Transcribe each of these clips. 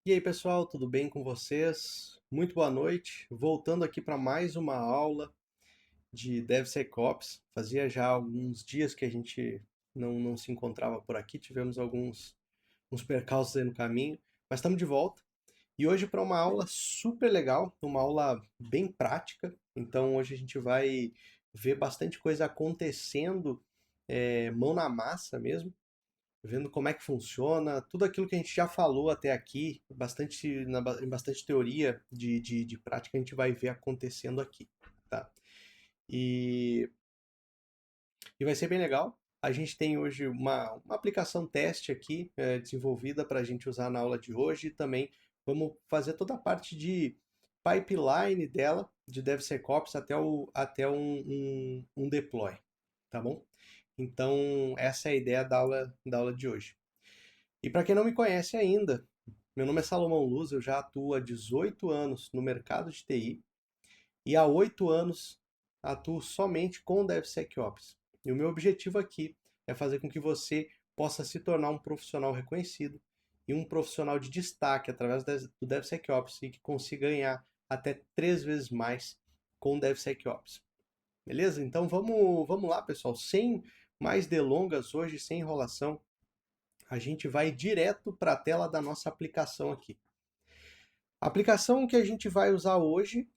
E aí, pessoal, tudo bem com vocês? Muito boa noite. Voltando aqui para mais uma aula de DevSecOps. Fazia já alguns dias que a gente não se encontrava por aqui, tivemos alguns uns percalços aí no caminho, mas estamos de volta. E hoje para uma aula super legal, uma aula bem prática. Então hoje a gente vai ver bastante coisa acontecendo, mão na massa mesmo, vendo como é que funciona, tudo aquilo que a gente já falou até aqui, em bastante teoria de prática, a gente vai ver acontecendo aqui, tá? E, e vai ser bem legal. A gente tem hoje uma aplicação teste aqui, desenvolvida para a gente usar na aula de hoje, e também vamos fazer toda a parte de pipeline dela, de DevSecOps, até um deploy, tá bom? Então, essa é a ideia da aula de hoje. E para quem não me conhece ainda, meu nome é Salomão Luz, eu já atuo há 18 anos no mercado de TI e há 8 anos atuo somente com DevSecOps. E o meu objetivo aqui é fazer com que você possa se tornar um profissional reconhecido e um profissional de destaque através do DevSecOps e que consiga ganhar até 3 vezes mais com DevSecOps. Beleza? Então vamos lá, pessoal. Sem mais delongas hoje, sem enrolação, a gente vai direto para a tela da nossa aplicação aqui. A aplicação que a gente vai usar hoje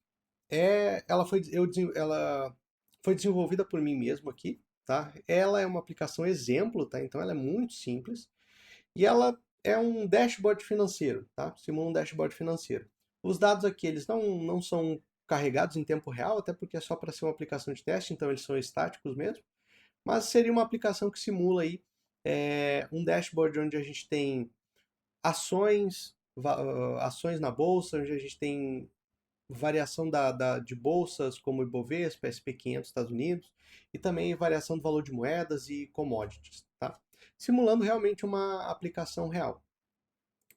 ela foi desenvolvida por mim mesmo aqui, tá? Ela é uma aplicação exemplo, tá? Então ela é muito simples e ela é um dashboard financeiro, tá? Simula um dashboard financeiro. Os dados aqui eles não são carregados em tempo real, até porque é só para ser uma aplicação de teste, então eles são estáticos mesmo. Mas seria uma aplicação que simula aí um dashboard onde a gente tem ações, ações na bolsa, onde a gente tem variação de bolsas como Ibovespa, SP500 Estados Unidos, e também variação do valor de moedas e commodities, tá? Simulando realmente uma aplicação real.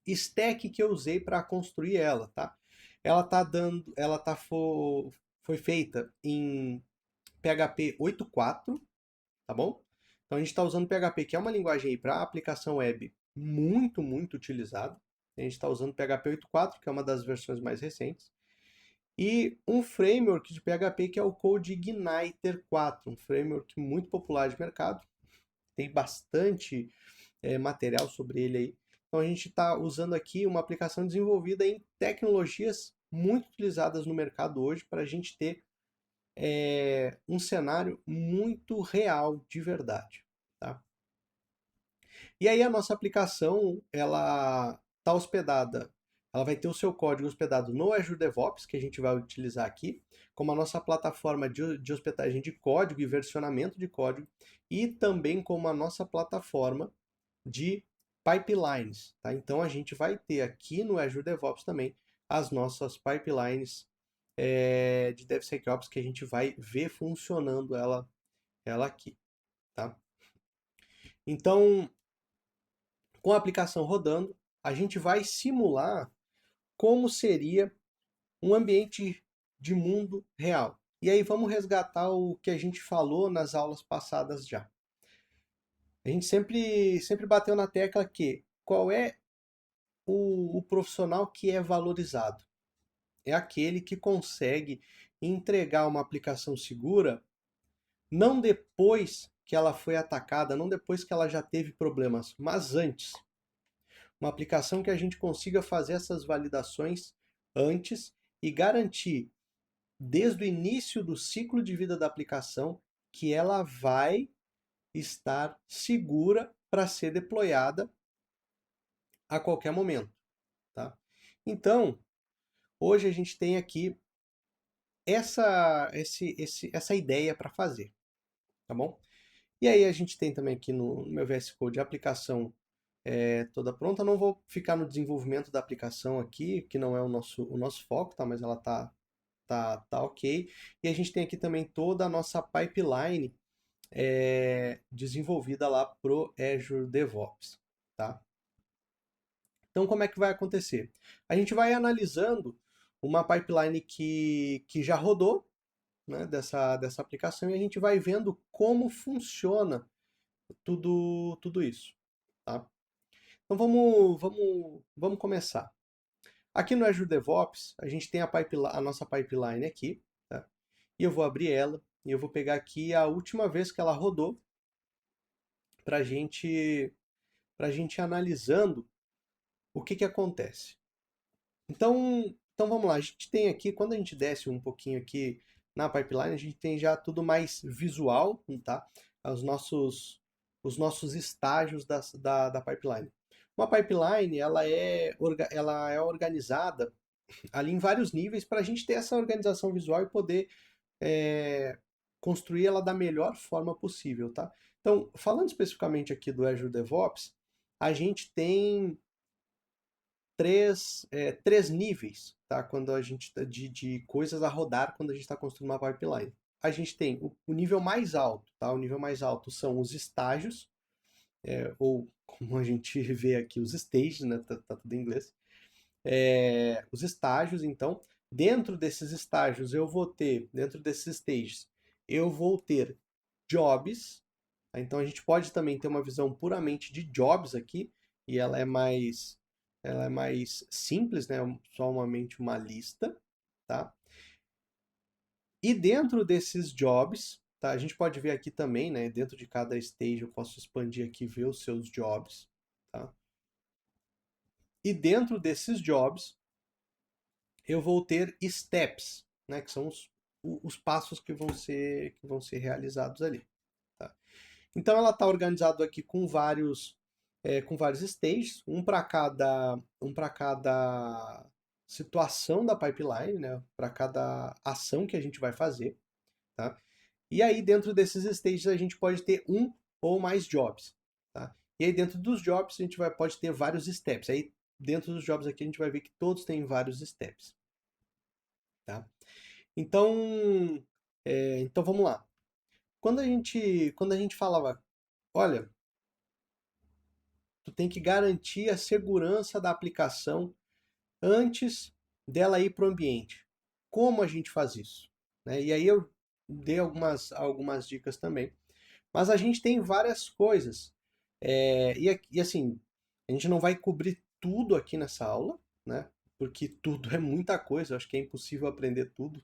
Stack que eu usei para construir ela, tá? Foi feita em PHP 8.4, tá bom? Então a gente está usando PHP, que é uma linguagem para aplicação web muito utilizada. A gente está usando PHP 8.4, que é uma das versões mais recentes. E um framework de PHP que é o CodeIgniter 4, um framework muito popular de mercado. Tem bastante material sobre ele aí. Então a gente está usando aqui uma aplicação desenvolvida em tecnologias muito utilizadas no mercado hoje para a gente ter um cenário muito real de verdade, tá? E aí a nossa aplicação, ela vai ter o seu código hospedado no Azure DevOps, que a gente vai utilizar aqui, como a nossa plataforma de hospedagem de código e versionamento de código, e também como a nossa plataforma de pipelines, tá? Então a gente vai ter aqui no Azure DevOps também as nossas pipelines de DevSecOps que a gente vai ver funcionando ela aqui, tá? Então, com a aplicação rodando, a gente vai simular como seria um ambiente de mundo real. E aí vamos resgatar o que a gente falou nas aulas passadas já. A gente sempre bateu na tecla que qual é o profissional que é valorizado? É aquele que consegue entregar uma aplicação segura não depois que ela foi atacada, não depois que ela já teve problemas, mas antes. Uma aplicação que a gente consiga fazer essas validações antes e garantir, desde o início do ciclo de vida da aplicação, que ela vai estar segura para ser deployada a qualquer momento, tá? Então, hoje a gente tem aqui essa ideia para fazer, tá bom? E aí a gente tem também aqui no meu VS Code a aplicação toda pronta. Não vou ficar no desenvolvimento da aplicação aqui, que não é o nosso foco, tá? Mas ela tá ok. E a gente tem aqui também toda a nossa pipeline desenvolvida lá pro Azure DevOps, tá? Então, como é que vai acontecer? A gente vai analisando uma pipeline que já rodou, né, dessa aplicação e a gente vai vendo como funciona tudo isso, tá? Então vamos começar. Aqui no Azure DevOps, a gente tem a nossa pipeline aqui, tá? E eu vou abrir ela e eu vou pegar aqui a última vez que ela rodou para a gente ir analisando o que que acontece. Então vamos lá, a gente tem aqui, quando a gente desce um pouquinho aqui na pipeline, a gente tem já tudo mais visual, tá? Os nossos estágios da pipeline. Uma pipeline, ela é organizada ali em vários níveis para a gente ter essa organização visual e poder é, construir ela da melhor forma possível, tá? Então, falando especificamente aqui do Azure DevOps, a gente tem três níveis, tá? Quando a gente de coisas a rodar quando a gente está construindo uma pipeline. A gente tem o nível mais alto, tá? O nível mais alto são os estágios, ou como a gente vê aqui, os stages, né? Tá tudo em inglês. Os estágios, então, dentro desses stages, eu vou ter jobs, tá? Então a gente pode também ter uma visão puramente de jobs aqui, e ela é mais simples, né? Somente uma lista, tá? E dentro desses jobs, tá? A gente pode ver aqui também, né? Dentro de cada stage eu posso expandir aqui e ver os seus jobs, tá? E dentro desses jobs eu vou ter steps, né? Que são os passos que vão ser realizados ali, tá? Então ela está organizada aqui com vários stages, um para cada situação da pipeline, né? Para cada ação que a gente vai fazer, tá? E aí dentro desses stages a gente pode ter um ou mais jobs, tá? E aí dentro dos jobs a gente pode ter vários steps. Aí dentro dos jobs aqui a gente vai ver que todos têm vários steps, tá? Então, então vamos lá. Quando a gente falava, olha, tu tem que garantir a segurança da aplicação antes dela ir para o ambiente. Como a gente faz isso? Né? E aí eu dei algumas dicas também. Mas a gente tem várias coisas. E assim, a gente não vai cobrir tudo aqui nessa aula, né? Porque tudo é muita coisa, eu acho que é impossível aprender tudo,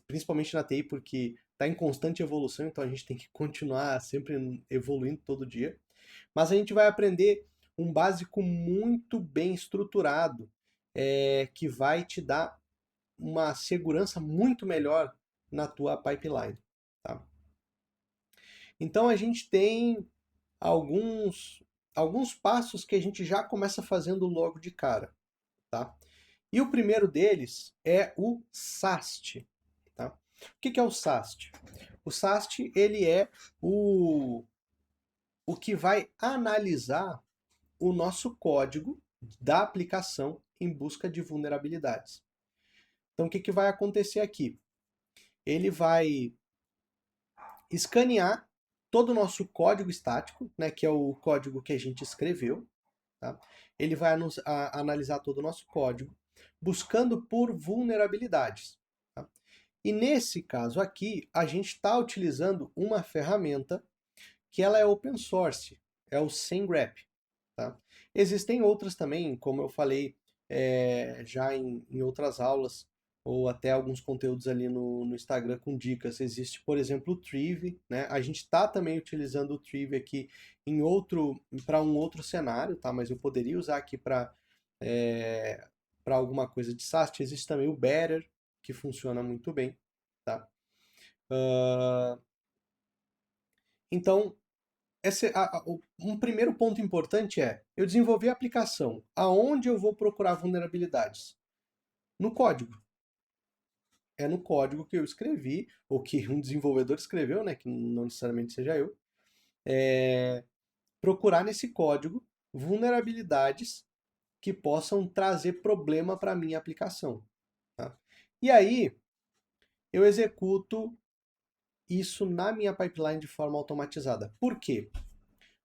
principalmente na TI, porque está em constante evolução, então a gente tem que continuar sempre evoluindo todo dia. Mas a gente vai aprender um básico muito bem estruturado, que vai te dar uma segurança muito melhor na tua pipeline, tá? Então a gente tem alguns passos que a gente já começa fazendo logo de cara, tá? E o primeiro deles é o SAST, tá? O que é o SAST? O SAST, ele é o que vai analisar o nosso código da aplicação em busca de vulnerabilidades. Então, o que vai acontecer aqui? Ele vai escanear todo o nosso código estático, né, que é o código que a gente escreveu, tá? Ele vai analisar todo o nosso código, buscando por vulnerabilidades, tá? E nesse caso aqui, a gente está utilizando uma ferramenta que ela é open source, é o SendGraph, tá? Existem outras também, como eu falei já em outras aulas, ou até alguns conteúdos ali no Instagram com dicas. Existe, por exemplo, o Triv, né? A gente está também utilizando o Triv aqui para um outro cenário, tá? Mas eu poderia usar aqui para alguma coisa de SAST. Existe também o Better, que funciona muito bem, tá? Então, um primeiro ponto importante é eu desenvolver a aplicação. Aonde eu vou procurar vulnerabilidades? No código. É no código que eu escrevi, ou que um desenvolvedor escreveu, né, que não necessariamente seja eu, procurar nesse código vulnerabilidades que possam trazer problema para a minha aplicação, tá? E aí eu executo isso na minha pipeline de forma automatizada. Por quê?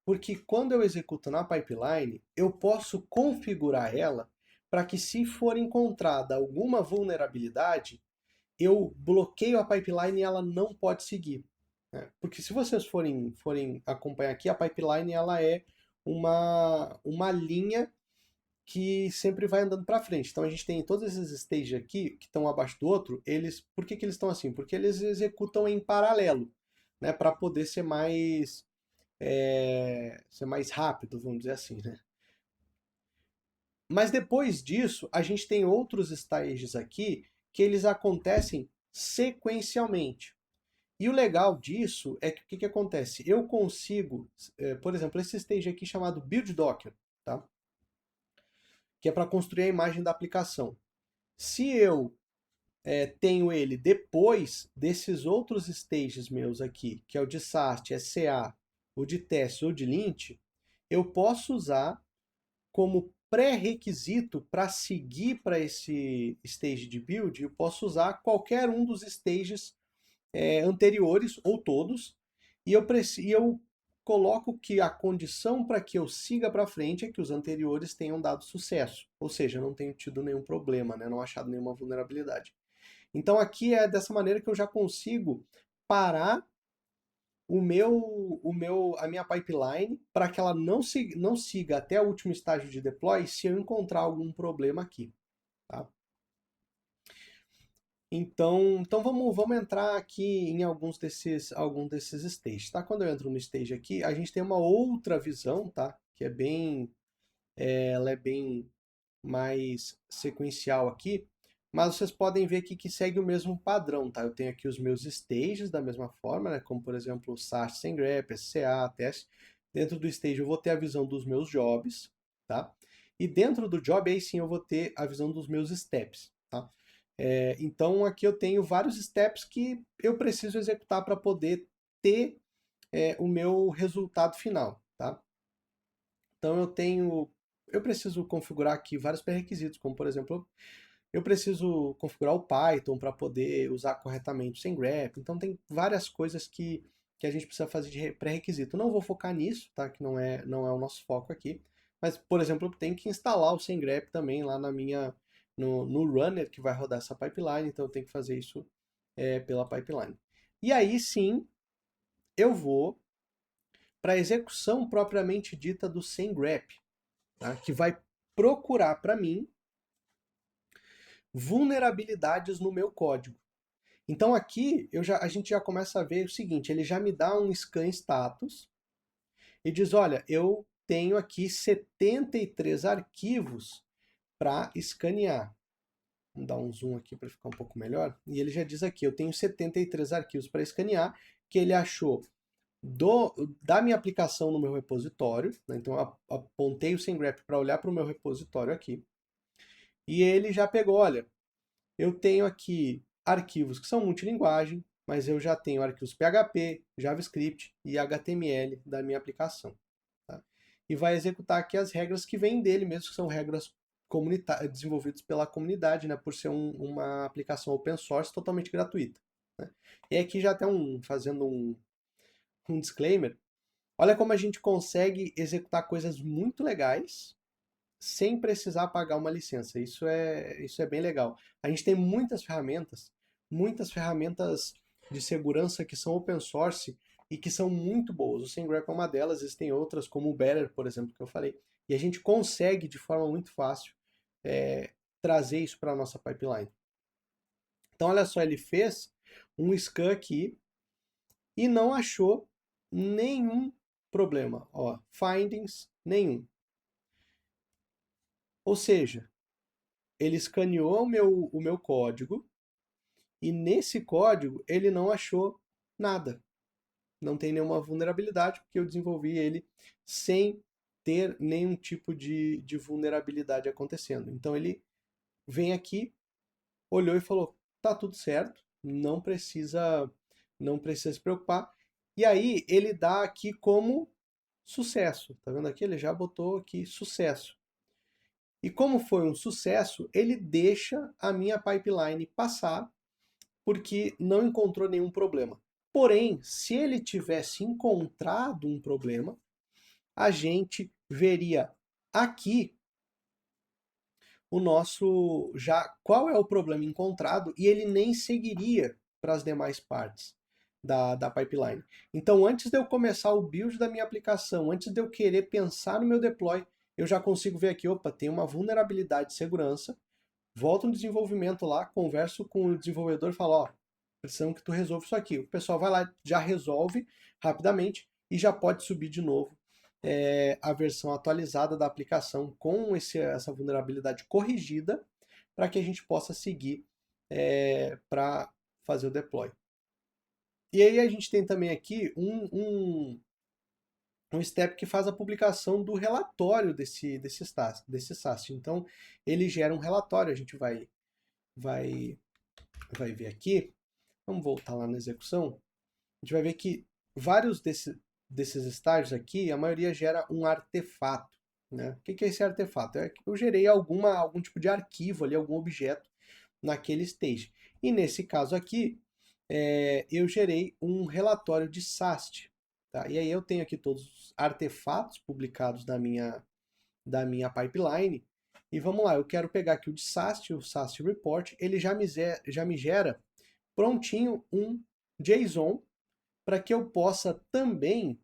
Porque quando eu executo na pipeline, eu posso configurar ela para que, se for encontrada alguma vulnerabilidade, eu bloqueio a pipeline e ela não pode seguir, né? Porque se vocês forem acompanhar aqui, a pipeline ela é uma linha que sempre vai andando para frente. Então a gente tem todos esses stages aqui que estão abaixo do outro, por que que eles estão assim? Porque eles executam em paralelo, né, para poder ser mais rápido, vamos dizer assim, né? Mas depois disso, a gente tem outros stages aqui que eles acontecem sequencialmente. E o legal disso é que o que que acontece? Eu consigo, por exemplo, esse stage aqui chamado Build Docker, tá? Que é para construir a imagem da aplicação. Se eu tenho ele depois desses outros stages meus aqui, que é o de SAST, SCA, o de teste ou de lint, eu posso usar como pré-requisito para seguir para esse stage de build, eu posso usar qualquer um dos stages anteriores ou todos, e eu coloco que a condição para que eu siga para frente é que os anteriores tenham dado sucesso, ou seja, não tenho tido nenhum problema, né? Não achado nenhuma vulnerabilidade. Então aqui é dessa maneira que eu já consigo parar a minha pipeline para que ela não siga até o último estágio de deploy se eu encontrar algum problema aqui. Tá? Então vamos entrar aqui em alguns desses stages. Tá? Quando eu entro no stage aqui, a gente tem uma outra visão, tá? Que ela é bem mais sequencial aqui, mas vocês podem ver aqui que segue o mesmo padrão, tá? Eu tenho aqui os meus stages da mesma forma, né? Como por exemplo o SAST sem grep, SCA, teste. Dentro do stage eu vou ter a visão dos meus jobs, tá? E dentro do job aí sim eu vou ter a visão dos meus steps, tá? Então aqui eu tenho vários steps que eu preciso executar para poder ter o meu resultado final, tá? Então eu preciso configurar aqui vários pré-requisitos, como por exemplo, eu preciso configurar o Python para poder usar corretamente o sem grep. Então tem várias coisas que a gente precisa fazer de pré-requisito. Não vou focar nisso, tá? Que não é o nosso foco aqui. Mas, por exemplo, eu tenho que instalar o sem grep também lá no runner que vai rodar essa pipeline, então eu tenho que fazer isso pela pipeline. E aí sim, eu vou para a execução propriamente dita do sem grep, tá? Que vai procurar para mim vulnerabilidades no meu código. Então aqui a gente já começa a ver o seguinte, ele já me dá um scan status e diz, olha, eu tenho aqui 73 arquivos para escanear. Vamos dar um zoom aqui para ficar um pouco melhor. E ele já diz aqui, eu tenho 73 arquivos para escanear, que ele achou da minha aplicação no meu repositório, né? Então eu apontei o SendGrep para olhar para o meu repositório aqui, e ele já pegou, olha, eu tenho aqui arquivos que são multilinguagem, mas eu já tenho arquivos PHP, JavaScript e HTML da minha aplicação. Tá? E vai executar aqui as regras que vêm dele mesmo, que são regras desenvolvidas pela comunidade, né, por ser uma aplicação open source totalmente gratuita. Né? E aqui já até fazendo um disclaimer, olha como a gente consegue executar coisas muito legais sem precisar pagar uma licença. Isso é bem legal. A gente tem muitas ferramentas de segurança que são open source e que são muito boas. O SendGrep é uma delas, existem outras, como o Better, por exemplo, que eu falei. E a gente consegue, de forma muito fácil, trazer isso para a nossa pipeline. Então, olha só, ele fez um scan aqui e não achou nenhum problema. Ó, findings, nenhum. Ou seja, ele escaneou o meu código e nesse código ele não achou nada. Não tem nenhuma vulnerabilidade porque eu desenvolvi ele sem ter nenhum tipo de vulnerabilidade acontecendo. Então ele vem aqui, olhou e falou, tá tudo certo, não precisa se preocupar. E aí ele dá aqui como sucesso. Tá vendo aqui? Ele já botou aqui sucesso. E como foi um sucesso, ele deixa a minha pipeline passar porque não encontrou nenhum problema. Porém, se ele tivesse encontrado um problema, a gente veria aqui o nosso já qual é o problema encontrado e ele nem seguiria para as demais partes da pipeline. Então, antes de eu começar o build da minha aplicação, antes de eu querer pensar no meu deploy, eu já consigo ver aqui, opa, tem uma vulnerabilidade de segurança, volto no desenvolvimento lá, converso com o desenvolvedor e falo, ó, precisamos que tu resolva isso aqui. O pessoal vai lá, já resolve rapidamente e já pode subir de novo a versão atualizada da aplicação com essa vulnerabilidade corrigida para que a gente possa seguir para fazer o deploy. E aí a gente tem também aqui um step que faz a publicação do relatório desse SAST. Então, ele gera um relatório, a gente vai ver aqui. Vamos voltar lá na execução. A gente vai ver que vários desses estágios aqui, a maioria gera um artefato. Né? O que é esse artefato? É que eu gerei algum tipo de arquivo ali, algum objeto naquele stage. E nesse caso aqui, eu gerei um relatório de SAST. Tá? E aí eu tenho aqui todos os artefatos publicados da minha pipeline. E vamos lá, eu quero pegar aqui o de SAST, o SAST Report, ele já me gera prontinho um JSON para que eu possa também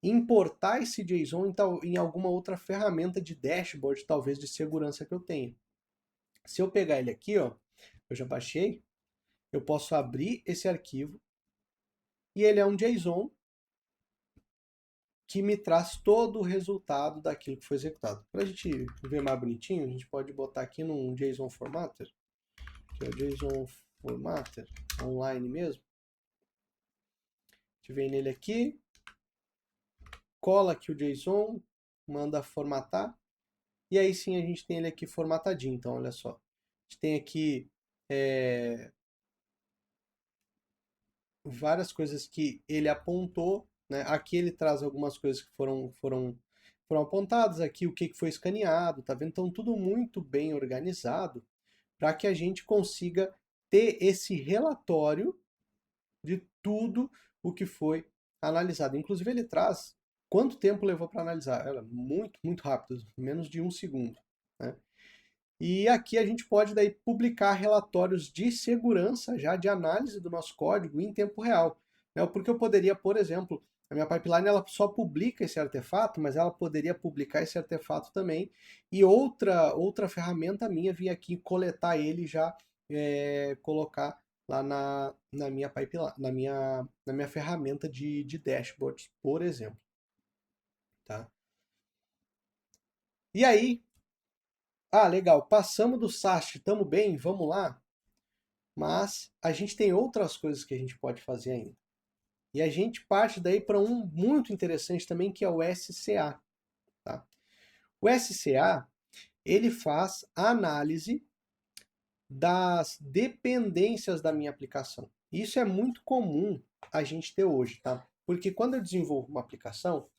importar esse JSON em alguma outra ferramenta de dashboard, talvez de segurança que eu tenha. Se eu pegar ele aqui, ó, eu já baixei, eu posso abrir esse arquivo e ele é um JSON que me traz todo o resultado daquilo que foi executado. Para a gente ver mais bonitinho, a gente pode botar aqui num JSON Formatter, que é o JSON Formatter online mesmo. A gente vem nele aqui, cola aqui o JSON, manda formatar, e aí sim a gente tem ele aqui formatadinho. Então, olha só, a gente tem aqui várias coisas que ele apontou, né? Aqui ele traz algumas coisas que foram apontadas, aqui o que foi escaneado, tá vendo? Então, tudo muito bem organizado para que a gente consiga ter esse relatório de tudo o que foi analisado. Inclusive, ele traz quanto tempo levou para analisar. Ela muito, muito rápido, menos de 1 segundo. Né? E aqui a gente pode daí publicar relatórios de segurança, já de análise do nosso código em tempo real. Né? Porque eu poderia, por exemplo, a minha pipeline ela só publica esse artefato, mas ela poderia publicar esse artefato também e outra ferramenta minha vir aqui coletar ele e já colocar lá na minha pipeline, na minha ferramenta de dashboards, por exemplo. Tá? E aí, legal, passamos do SAST, estamos bem, vamos lá. Mas a gente tem outras coisas que a gente pode fazer ainda. E a gente parte daí para um muito interessante também, que é o SCA. Tá? O SCA, ele faz a análise das dependências da minha aplicação. Isso é muito comum a gente ter hoje, tá? Porque quando eu desenvolvo uma aplicação,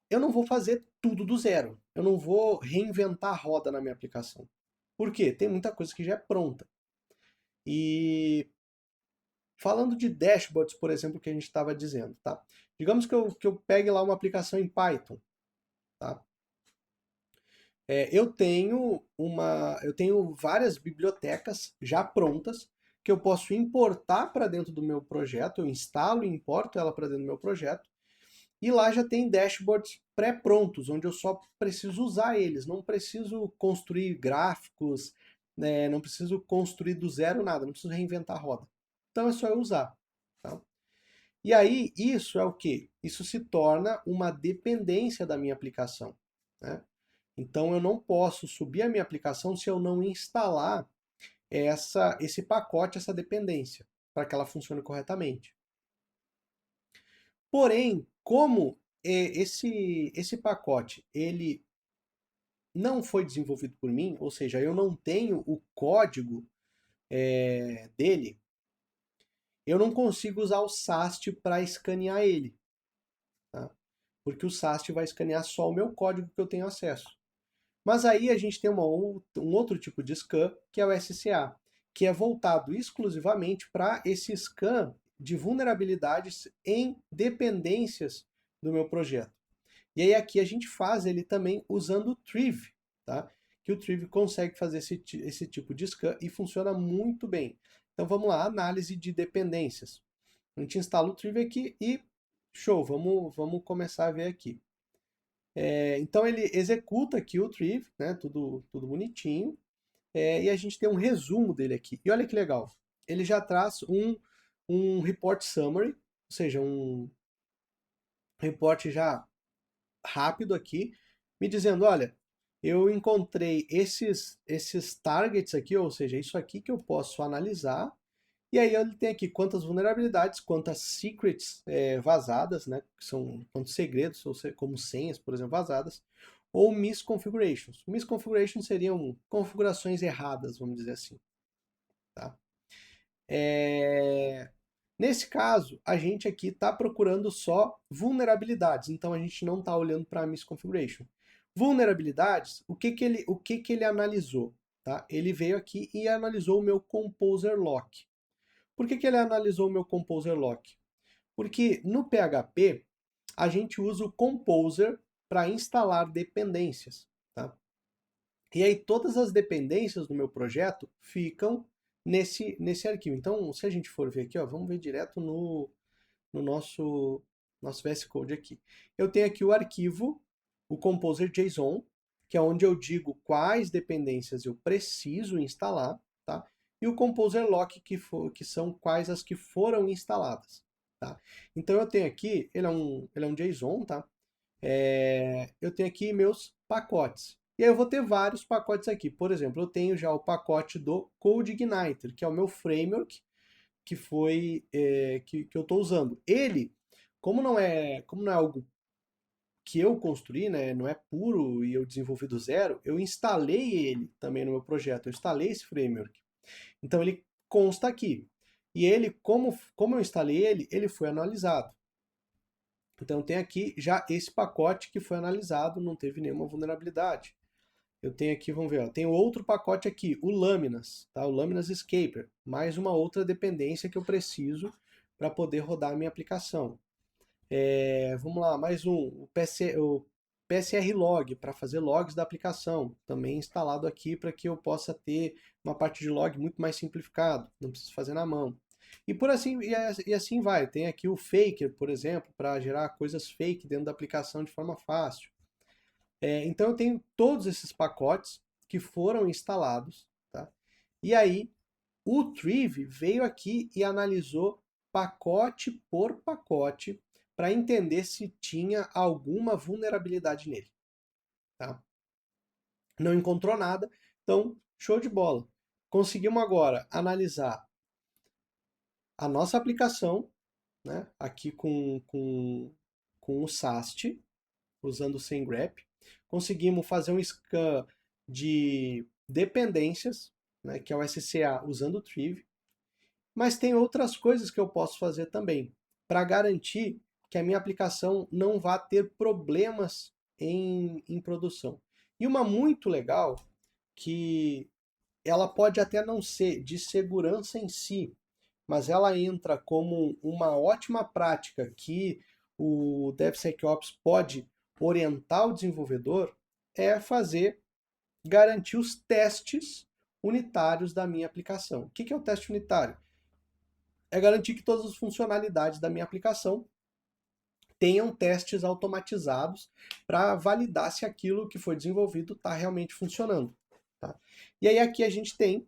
eu não vou fazer tudo do zero. Eu não vou reinventar a roda na minha aplicação. Por quê? Tem muita coisa que já é pronta. E falando de dashboards, por exemplo, que a gente estava dizendo, tá? Digamos que eu pegue lá uma aplicação em Python, tá? Eu tenho várias bibliotecas já prontas que eu posso importar para dentro do meu projeto, eu instalo e importo ela para dentro do meu projeto, e lá já tem dashboards pré-prontos, onde eu só preciso usar eles, não preciso construir gráficos, né, não preciso construir do zero nada, não preciso reinventar a roda. Então é só eu usar. Tá? E aí, isso é o quê? Isso se torna uma dependência da minha aplicação. Né? Então eu não posso subir a minha aplicação se eu não instalar esse pacote, essa dependência, para que ela funcione corretamente. Porém, como esse pacote ele não foi desenvolvido por mim, ou seja, eu não tenho o código dele, eu não consigo usar o SAST para escanear ele. Tá? Porque o SAST vai escanear só o meu código que eu tenho acesso. Mas aí a gente tem um outro tipo de scan, que é o SCA, que é voltado exclusivamente para esse scan de vulnerabilidades em dependências do meu projeto. E aí aqui a gente faz ele também usando o Triv, tá? Que o Triv consegue fazer esse tipo de scan e funciona muito bem. Então vamos lá, análise de dependências. A gente instala o Triv aqui e show, vamos começar a ver aqui. Então ele executa aqui o Triv, né, tudo bonitinho, e a gente tem um resumo dele aqui. E olha que legal, ele já traz um report summary, ou seja, um report já rápido aqui, me dizendo, olha, eu encontrei esses targets aqui, ou seja, isso aqui que eu posso analisar, e aí ele tem aqui quantas vulnerabilidades, quantas secrets vazadas, né, que são quantos segredos, ou como senhas, por exemplo, vazadas, ou misconfigurations. Misconfigurations seriam configurações erradas, vamos dizer assim. Tá? Nesse caso, a gente aqui está procurando só vulnerabilidades, então a gente não está olhando para a misconfiguration. Vulnerabilidades, o que que ele analisou? Tá? Ele veio aqui e analisou o meu Composer Lock. Por que ele analisou o meu Composer Lock? Porque no PHP a gente usa o Composer para instalar dependências. Tá? E aí todas as dependências do meu projeto ficam nesse arquivo. Então, se a gente for ver aqui, ó, vamos ver direto no nosso VS Code aqui. Eu tenho aqui o arquivo, o Composer.json, que é onde eu digo quais dependências eu preciso instalar, tá? E o Composer Lock, que são quais as que foram instaladas, tá? Então eu tenho aqui, ele é um JSON, tá? Eu tenho aqui meus pacotes. E aí eu vou ter vários pacotes aqui. Por exemplo, eu tenho já o pacote do CodeIgniter, que é o meu framework que foi que eu estou usando. Ele, como não é algo que eu construí, né, não é puro e eu desenvolvi do zero, eu instalei ele também no meu projeto, eu instalei esse framework. Então ele consta aqui. E ele, como eu instalei ele, ele foi analisado. Então tem aqui já esse pacote que foi analisado, não teve nenhuma vulnerabilidade. Eu tenho aqui, vamos ver, ó, tem outro pacote aqui, o Laminas, tá? O Laminas Escaper, mais uma outra dependência que eu preciso para poder rodar a minha aplicação. Vamos lá, mais um, o PSR Log, para fazer logs da aplicação, também instalado aqui para que eu possa ter uma parte de log muito mais simplificado, não preciso fazer na mão. E por assim, e assim vai. Tem aqui o Faker, por exemplo, para gerar coisas fake dentro da aplicação de forma fácil. Então eu tenho todos esses pacotes que foram instalados, tá? E aí o Triv veio aqui e analisou pacote por pacote para entender se tinha alguma vulnerabilidade nele, tá? Não encontrou nada, então show de bola. Conseguimos agora analisar a nossa aplicação, né? Aqui com o SAST, usando o SendGrep. Conseguimos fazer um scan de dependências, né, que é o SCA, usando o Triv. Mas tem outras coisas que eu posso fazer também, para garantir que a minha aplicação não vá ter problemas em produção. E uma muito legal, que ela pode até não ser de segurança em si, mas ela entra como uma ótima prática que o DevSecOps pode orientar o desenvolvedor, é garantir os testes unitários da minha aplicação. O que é o teste unitário? É garantir que todas as funcionalidades da minha aplicação tenham testes automatizados para validar se aquilo que foi desenvolvido está realmente funcionando. Tá? E aí aqui a gente tem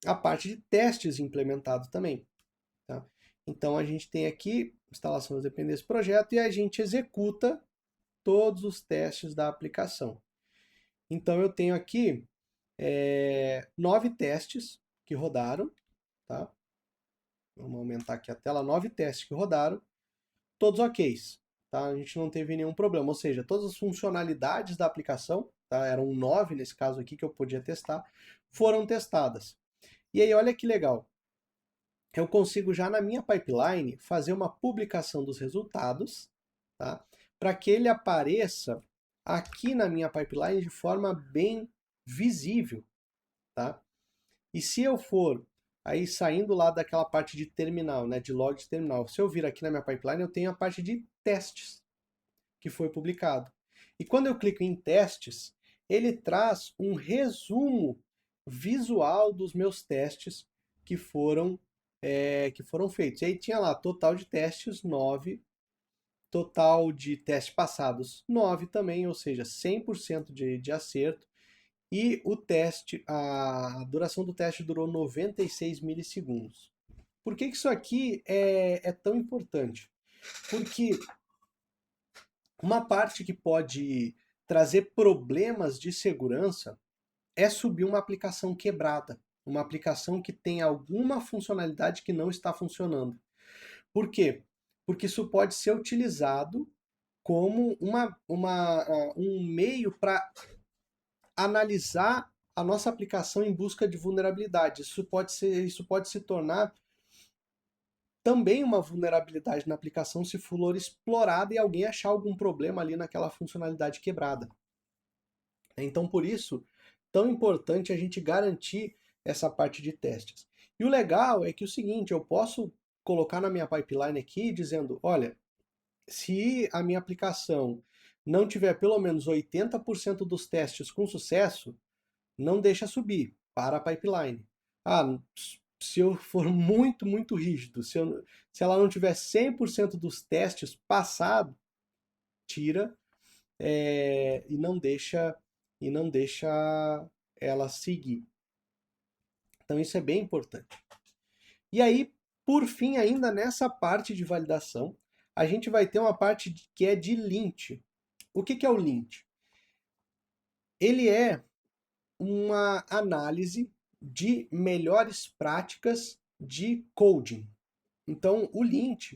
a parte de testes implementado também. Tá? Então a gente tem aqui instalação das dependências do projeto e a gente executa todos os testes da aplicação. Então eu tenho aqui 9 testes que rodaram, tá? Vamos aumentar aqui a tela, 9 testes que rodaram, todos ok, tá? A gente não teve nenhum problema, ou seja, todas as funcionalidades da aplicação, tá? Eram 9 nesse caso aqui que eu podia testar, foram testadas. E aí olha que legal, eu consigo já na minha pipeline fazer uma publicação dos resultados, tá? Para que ele apareça aqui na minha pipeline de forma bem visível, tá? E se eu for aí saindo lá daquela parte de terminal, né, de log de terminal, se eu vir aqui na minha pipeline, eu tenho a parte de testes que foi publicado. E quando eu clico em testes, ele traz um resumo visual dos meus testes que foram feitos. E aí tinha lá, total de testes 9, Total de testes passados, 9 também, ou seja, 100% de acerto. E o teste, a duração do teste durou 96 milissegundos. Por que isso aqui é tão importante? Porque uma parte que pode trazer problemas de segurança é subir uma aplicação quebrada, uma aplicação que tem alguma funcionalidade que não está funcionando. Por quê? Porque isso pode ser utilizado como um meio para analisar a nossa aplicação em busca de vulnerabilidade. Isso pode se tornar também uma vulnerabilidade na aplicação se for explorada e alguém achar algum problema ali naquela funcionalidade quebrada. Então, por isso, tão importante a gente garantir essa parte de testes. E o legal é que o seguinte, eu posso colocar na minha pipeline aqui dizendo, olha, se a minha aplicação não tiver pelo menos 80% dos testes com sucesso, não deixa subir, para a pipeline. Ah, se eu for muito rígido, se ela não tiver 100% dos testes passado, tira e não deixa ela seguir. Então isso é bem importante. E aí, por fim, ainda nessa parte de validação, a gente vai ter uma parte que é de lint. O que é o lint? Ele é uma análise de melhores práticas de coding. Então, o lint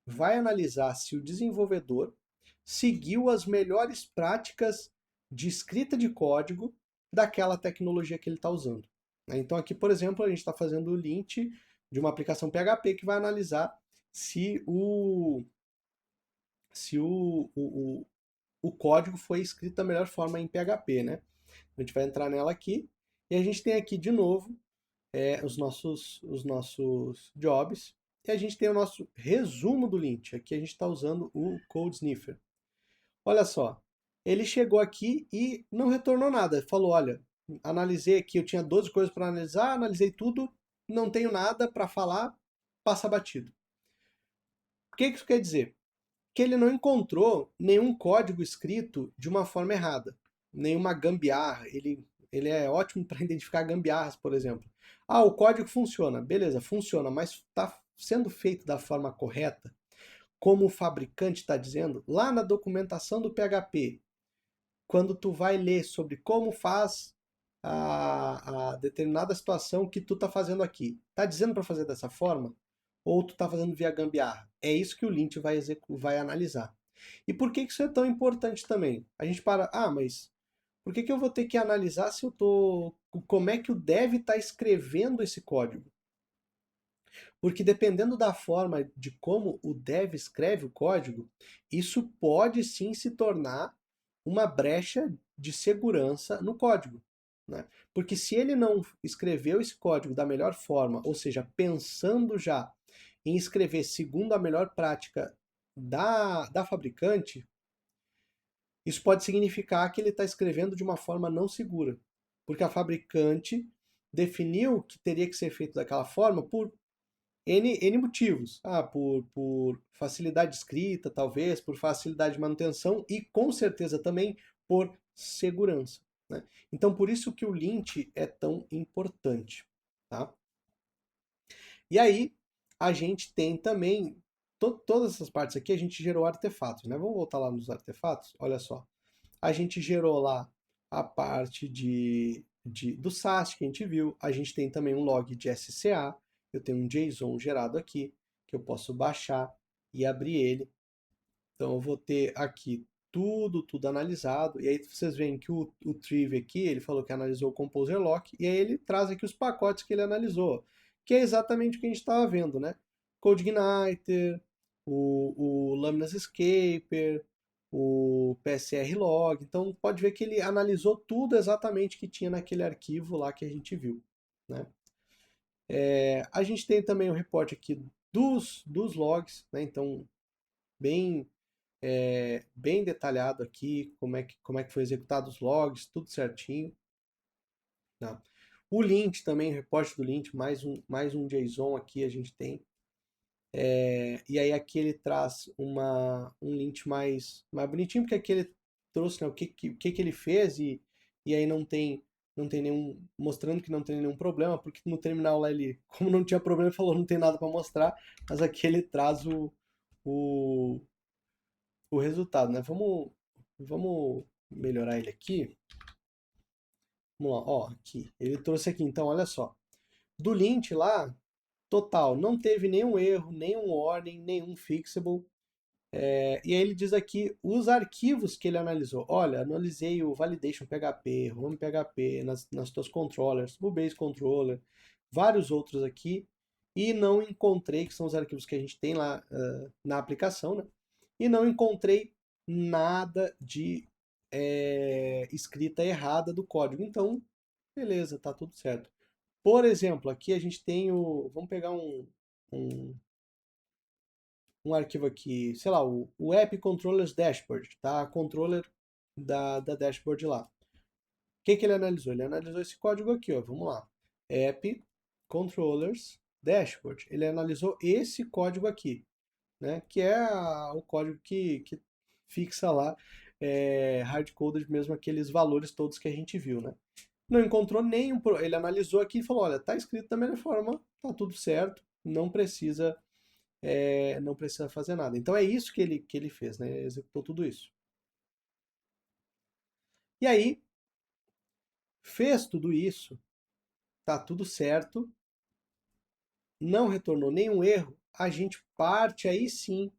vai analisar se o desenvolvedor seguiu as melhores práticas de escrita de código daquela tecnologia que ele está usando. Então, aqui, por exemplo, a gente está fazendo o lint de uma aplicação PHP que vai analisar se o código foi escrito da melhor forma em PHP, né? A gente vai entrar nela aqui e a gente tem aqui de novo os nossos jobs e a gente tem o nosso resumo do lint. Aqui a gente está usando o Code Sniffer. Olha só, ele chegou aqui e não retornou nada. Falou, olha, analisei aqui, eu tinha 12 coisas para analisar, analisei tudo, não tenho nada para falar, passa batido. O que isso quer dizer? Que ele não encontrou nenhum código escrito de uma forma errada, nenhuma gambiarra. Ele é ótimo para identificar gambiarras, por exemplo. Ah, o código funciona. Beleza, funciona, mas está sendo feito da forma correta? Como o fabricante está dizendo? Lá na documentação do PHP, quando tu vai ler sobre como faz a determinada situação que tu está fazendo aqui, está dizendo para fazer dessa forma? Ou tu está fazendo via gambiarra? É isso que o lint vai analisar. E por que isso é tão importante também? A gente mas por que eu vou ter que analisar se eu tô, como é que o dev está escrevendo esse código? Porque dependendo da forma de como o dev escreve o código, isso pode sim se tornar uma brecha de segurança no código. Né? Porque se ele não escreveu esse código da melhor forma, ou seja, pensando já em escrever segundo a melhor prática da fabricante, isso pode significar que ele está escrevendo de uma forma não segura. Porque a fabricante definiu que teria que ser feito daquela forma por N motivos. Por facilidade de escrita, talvez, por facilidade de manutenção e com certeza também por segurança. Né? Então, por isso que o lint é tão importante. Tá? E aí, a gente tem também, todas essas partes aqui, a gente gerou artefatos. Né? Vamos voltar lá nos artefatos? Olha só. A gente gerou lá a parte do SAST que a gente viu. A gente tem também um log de SCA. Eu tenho um JSON gerado aqui, que eu posso baixar e abrir ele. Então eu vou ter aqui tudo analisado. E aí vocês veem que o Triv aqui, ele falou que analisou o Composer Lock, e aí ele traz aqui os pacotes que ele analisou, que é exatamente o que a gente estava vendo, né? CodeIgniter, o Laminas Escaper, o PSR Log. Então pode ver que ele analisou tudo exatamente que tinha naquele arquivo lá que a gente viu, né? A gente tem também o reporte aqui dos logs, né? Então bem detalhado aqui como é que foi executado os logs, tudo certinho. Tá? O lint também, o reporte do lint, mais um JSON aqui a gente tem. E aí aqui ele traz um lint mais bonitinho, porque aqui ele trouxe, né, o que ele fez e aí não tem nenhum, mostrando que não tem nenhum problema, porque no terminal lá ele, como não tinha problema, ele falou não tem nada para mostrar, mas aqui ele traz o, o resultado, né? Vamos melhorar ele aqui. Vamos lá, ó, aqui. Ele trouxe aqui, então, olha só. Do lint lá, total, não teve nenhum erro, nenhum warning, nenhum fixable. E aí ele diz aqui os arquivos que ele analisou. Olha, analisei o validation PHP, home PHP, nas tuas controllers, o base controller, vários outros aqui, e não encontrei, que são os arquivos que a gente tem lá na aplicação, né? E não encontrei nada de escrita errada do código. Então, beleza, tá tudo certo. Por exemplo, aqui a gente tem vamos pegar um, um arquivo aqui, sei lá, o App Controllers Dashboard, tá? A controller da dashboard lá. O que ele analisou? Ele analisou esse código aqui, ó. Vamos lá. App Controllers Dashboard. Ele analisou esse código aqui, né? Que é o código que fixa lá hard-coded mesmo aqueles valores todos que a gente viu, né? Não encontrou nenhum. Ele analisou aqui e falou: olha, tá escrito da mesma forma, tá tudo certo, não precisa fazer nada. Então é isso que ele fez, né? Executou tudo isso. E aí, fez tudo isso, tá tudo certo, não retornou nenhum erro, a gente parte aí sim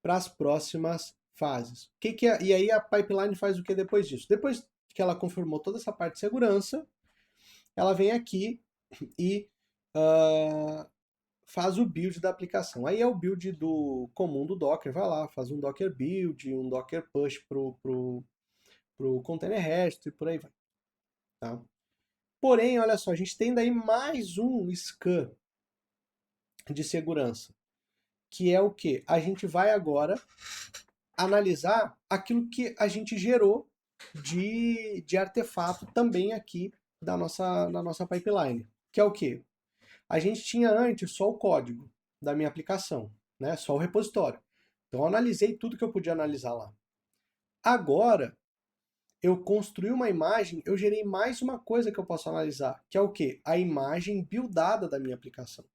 para as próximas fases. E aí a pipeline faz o que depois disso? Depois que ela confirmou toda essa parte de segurança, ela vem aqui e faz o build da aplicação. Aí é o build comum do Docker, vai lá, faz um Docker build, um Docker push pro container registry e por aí vai. Tá? Porém, olha só, a gente tem daí mais um scan de segurança, que é o que? A gente vai agora analisar aquilo que a gente gerou de artefato também aqui na nossa pipeline, que é o que? A gente tinha antes só o código da minha aplicação, né? Só o repositório. Então eu analisei tudo que eu podia analisar lá. Agora, eu construí uma imagem, eu gerei mais uma coisa que eu posso analisar, que é o quê? A imagem buildada da minha aplicação.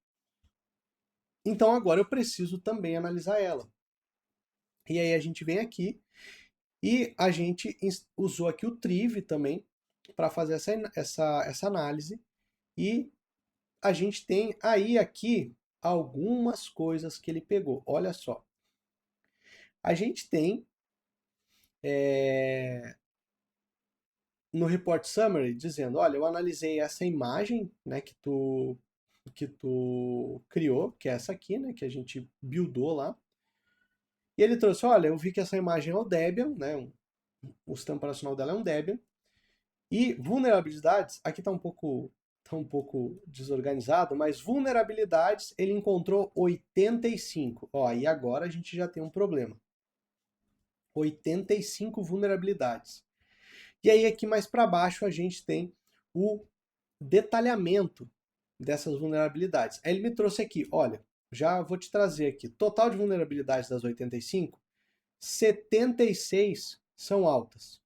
Então agora eu preciso também analisar ela. E aí a gente vem aqui e a gente usou aqui o Triv também para fazer essa análise. E a gente tem aí aqui algumas coisas que ele pegou. Olha só. A gente tem no report summary dizendo, olha, eu analisei essa imagem, né, que tu criou, que é essa aqui, né, que a gente buildou lá. E ele trouxe, olha, eu vi que essa imagem é o Debian, né, o sistema operacional dela é um Debian. E vulnerabilidades, aqui está um pouco desorganizado, mas vulnerabilidades ele encontrou 85. Ó, e agora a gente já tem um problema. 85 vulnerabilidades. E aí aqui mais para baixo a gente tem o detalhamento dessas vulnerabilidades. Aí ele me trouxe aqui, olha, já vou te trazer aqui, total de vulnerabilidades das 85, 76 são altas,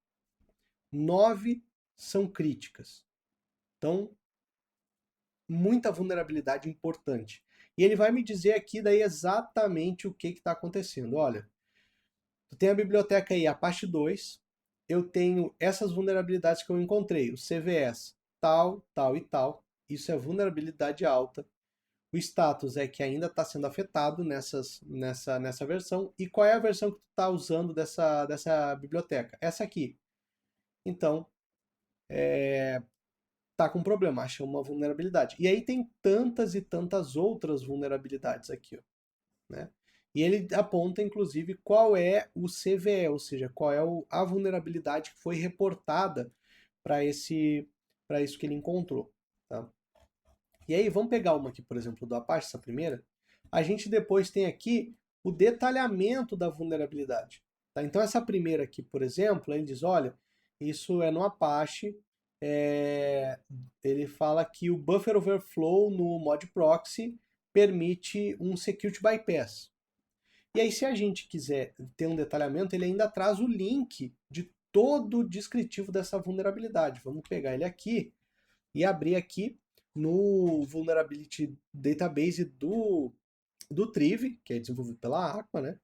9 são críticas. Então, muita vulnerabilidade importante. E ele vai me dizer aqui daí exatamente o que está acontecendo. Olha, tu tem a biblioteca aí, Apache 2, eu tenho essas vulnerabilidades que eu encontrei, o CVS, tal, tal e tal. Isso é vulnerabilidade alta. O status é que ainda está sendo afetado nessa versão. E qual é a versão que tu está usando dessa biblioteca? Essa aqui. Então, tá com problema, acha uma vulnerabilidade. E aí tem tantas e tantas outras vulnerabilidades aqui, ó, né? E ele aponta, inclusive, qual é o CVE, ou seja, qual é a vulnerabilidade que foi reportada para isso que ele encontrou. Tá? E aí, vamos pegar uma aqui, por exemplo, do Apache, essa primeira. A gente depois tem aqui o detalhamento da vulnerabilidade. Tá? Então, essa primeira aqui, por exemplo, ele diz, olha, isso é no Apache, ele fala que o buffer overflow no mod proxy permite um security bypass. E aí, se a gente quiser ter um detalhamento, ele ainda traz o link de todo o descritivo dessa vulnerabilidade. Vamos pegar ele aqui e abrir aqui no Vulnerability Database do Triv, que é desenvolvido pela Aqua, né?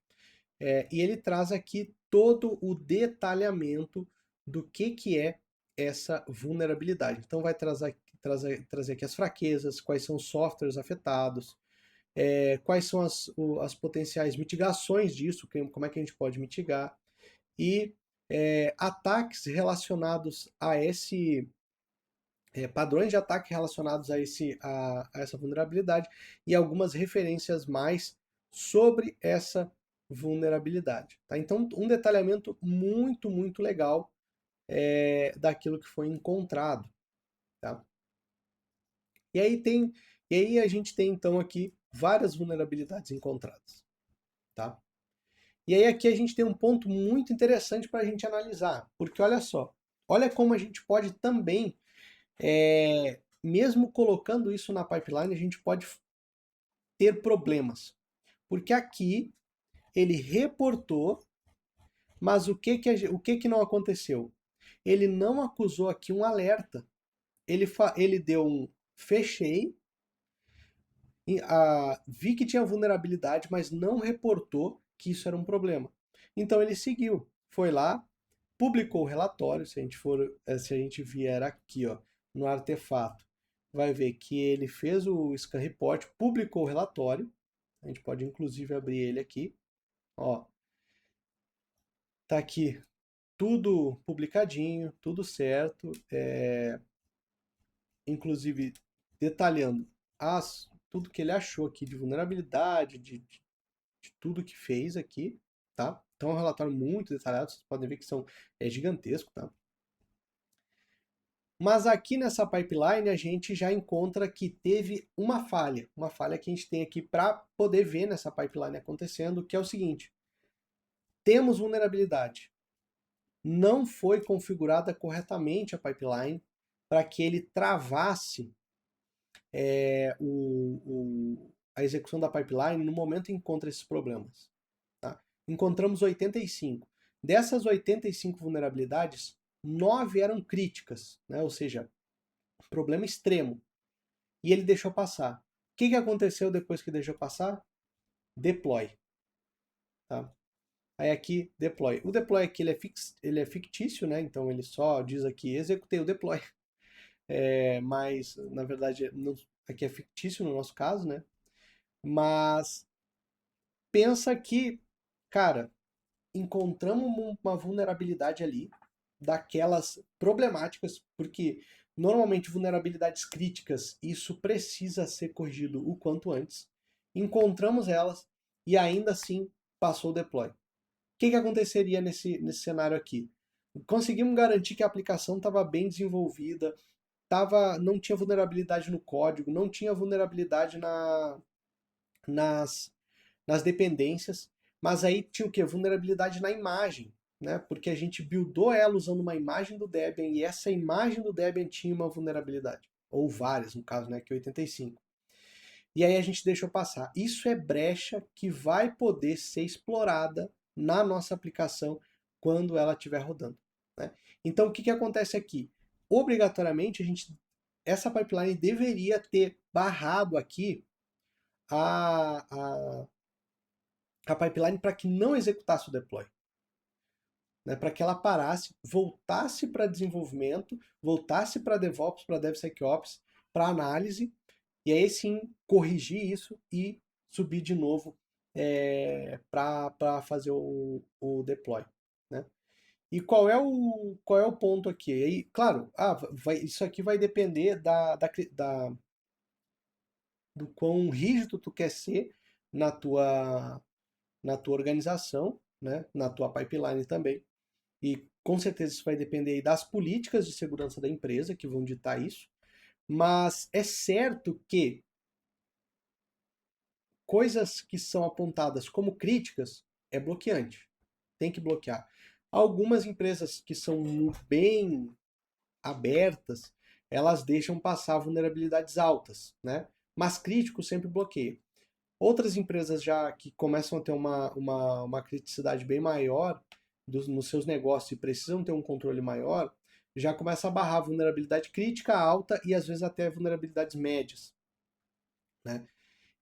E ele traz aqui todo o detalhamento do que é essa vulnerabilidade. Então vai trazer aqui as fraquezas, quais são os softwares afetados, quais são as potenciais mitigações disso, como é que a gente pode mitigar, e ataques relacionados a esse... padrões de ataque relacionados a essa vulnerabilidade e algumas referências mais sobre essa vulnerabilidade. Tá? Então, um detalhamento muito, muito legal daquilo que foi encontrado. Tá? E aí a gente tem então aqui várias vulnerabilidades encontradas. Tá? E aí aqui a gente tem um ponto muito interessante para a gente analisar, porque olha só, olha como a gente pode também, mesmo colocando isso na pipeline, a gente pode ter problemas. Porque aqui ele reportou, mas o que não aconteceu? Ele não acusou aqui um alerta. Ele deu um fechei, vi que tinha vulnerabilidade, mas não reportou que isso era um problema. Então ele seguiu, foi lá, publicou o relatório. Se a gente vier aqui, ó, no artefato, vai ver que ele fez o scan report, publicou o relatório. A gente pode inclusive abrir ele aqui. Ó, tá aqui tudo publicadinho, tudo certo, inclusive detalhando tudo que ele achou aqui de vulnerabilidade, de tudo que fez aqui, tá? Então é um relatório muito detalhado, vocês podem ver que é gigantesco, tá? Mas aqui nessa pipeline a gente já encontra que teve uma falha que a gente tem aqui para poder ver nessa pipeline acontecendo, que é o seguinte: temos vulnerabilidade, não foi configurada corretamente a pipeline para que ele travasse a execução da pipeline no momento em que encontra esses problemas. Tá? Encontramos 85. Dessas 85 vulnerabilidades, 9 eram críticas, né? Ou seja, problema extremo. E ele deixou passar. O que aconteceu depois que deixou passar? Deploy. Tá? Aí aqui, deploy. O deploy aqui ele é fictício, né? Então ele só diz aqui, executei o deploy. Mas, na verdade, aqui é fictício no nosso caso, né? Mas pensa que, cara, encontramos uma vulnerabilidade ali, daquelas problemáticas, porque normalmente vulnerabilidades críticas, isso precisa ser corrigido o quanto antes. Encontramos elas e ainda assim passou o deploy. O que aconteceria nesse cenário aqui? Conseguimos garantir que a aplicação estava bem desenvolvida, não tinha vulnerabilidade no código, não tinha vulnerabilidade nas dependências, mas aí tinha o quê? Vulnerabilidade na imagem, né? Porque a gente buildou ela usando uma imagem do Debian e essa imagem do Debian tinha uma vulnerabilidade, ou várias, no caso, né, que é 85. E aí a gente deixou passar. Isso é brecha que vai poder ser explorada na nossa aplicação quando ela estiver rodando, né? Então o que acontece aqui? Obrigatoriamente essa pipeline deveria ter barrado aqui a pipeline para que não executasse o deploy, né? Para que ela parasse, voltasse para desenvolvimento, voltasse para DevOps, para DevSecOps, para análise, e aí sim corrigir isso e subir de novo para fazer o deploy, né? E qual é o ponto aqui? Aí, claro, isso aqui vai depender do quão rígido tu quer ser na tua organização, né? Na tua pipeline também. E com certeza isso vai depender aí das políticas de segurança da empresa que vão ditar isso. Mas é certo que coisas que são apontadas como críticas é bloqueante. Tem que bloquear. Algumas empresas que são bem abertas, elas deixam passar vulnerabilidades altas, né? mas crítico sempre bloqueia. Outras empresas já que começam a ter uma criticidade bem maior nos seus negócios e precisam ter um controle maior, já começa a barrar vulnerabilidade crítica alta e às vezes até vulnerabilidades médias, né?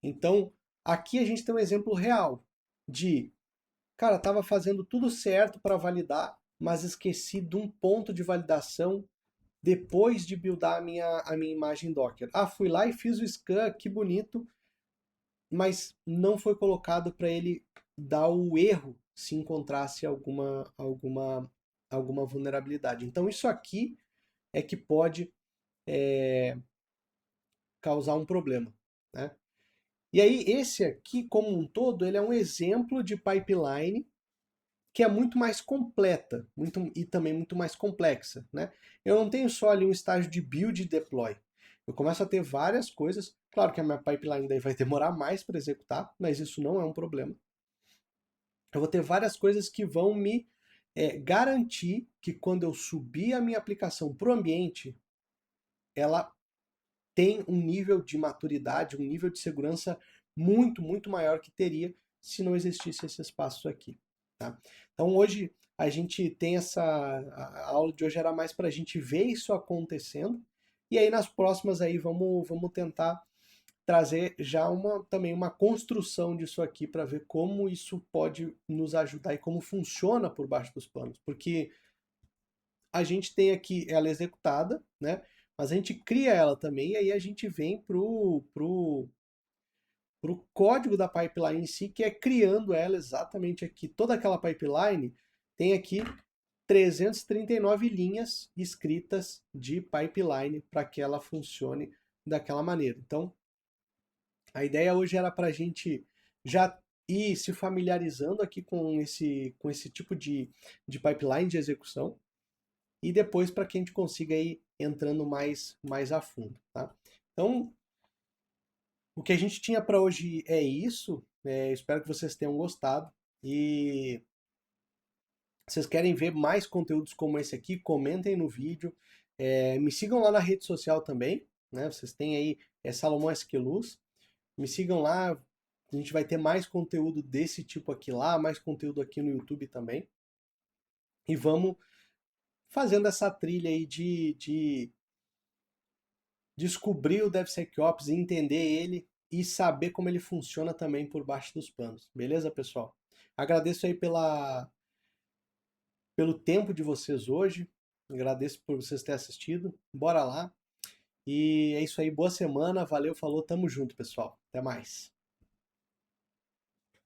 Então, aqui a gente tem um exemplo real de, cara, estava fazendo tudo certo para validar, mas esqueci de um ponto de validação depois de buildar a minha imagem Docker. Ah, fui lá e fiz o scan, que bonito, mas não foi colocado para ele dar o erro se encontrasse alguma vulnerabilidade. Então, isso aqui é que pode causar um problema, né? E aí, esse aqui, como um todo, ele é um exemplo de pipeline que é muito mais completa e também muito mais complexa, né? Eu não tenho só ali um estágio de build e deploy. Eu começo a ter várias coisas. Claro que a minha pipeline daí vai demorar mais para executar, mas isso não é um problema. Eu vou ter várias coisas que vão me garantir que quando eu subir a minha aplicação para o ambiente, ela tem um nível de maturidade, um nível de segurança muito, muito maior que teria se não existisse esses passos aqui. Tá? Então hoje a gente tem a aula de hoje era mais para a gente ver isso acontecendo, e aí nas próximas aí vamos tentar trazer já também uma construção disso aqui para ver como isso pode nos ajudar e como funciona por baixo dos panos, porque a gente tem aqui ela executada, né? Mas a gente cria ela também e aí a gente vem pro código da pipeline em si, que é criando ela exatamente aqui. Toda aquela pipeline tem aqui 339 linhas escritas de pipeline para que ela funcione daquela maneira. Então, a ideia hoje era para a gente já ir se familiarizando aqui com esse tipo de pipeline de execução e depois para que a gente consiga ir entrando mais a fundo. Tá? Então, o que a gente tinha para hoje é isso. Espero que vocês tenham gostado. E se vocês querem ver mais conteúdos como esse aqui, comentem no vídeo. Me sigam lá na rede social também. Né? Vocês têm aí Salomão Esquiluz. Me sigam lá. A gente vai ter mais conteúdo desse tipo aqui lá, mais conteúdo aqui no YouTube também. E vamos fazendo essa trilha aí de descobrir o DevSecOps, entender ele e saber como ele funciona também por baixo dos panos. Beleza, pessoal? Agradeço aí pelo tempo de vocês hoje. Agradeço por vocês terem assistido. Bora lá. E é isso aí. Boa semana. Valeu, falou. Tamo junto, pessoal. Até mais.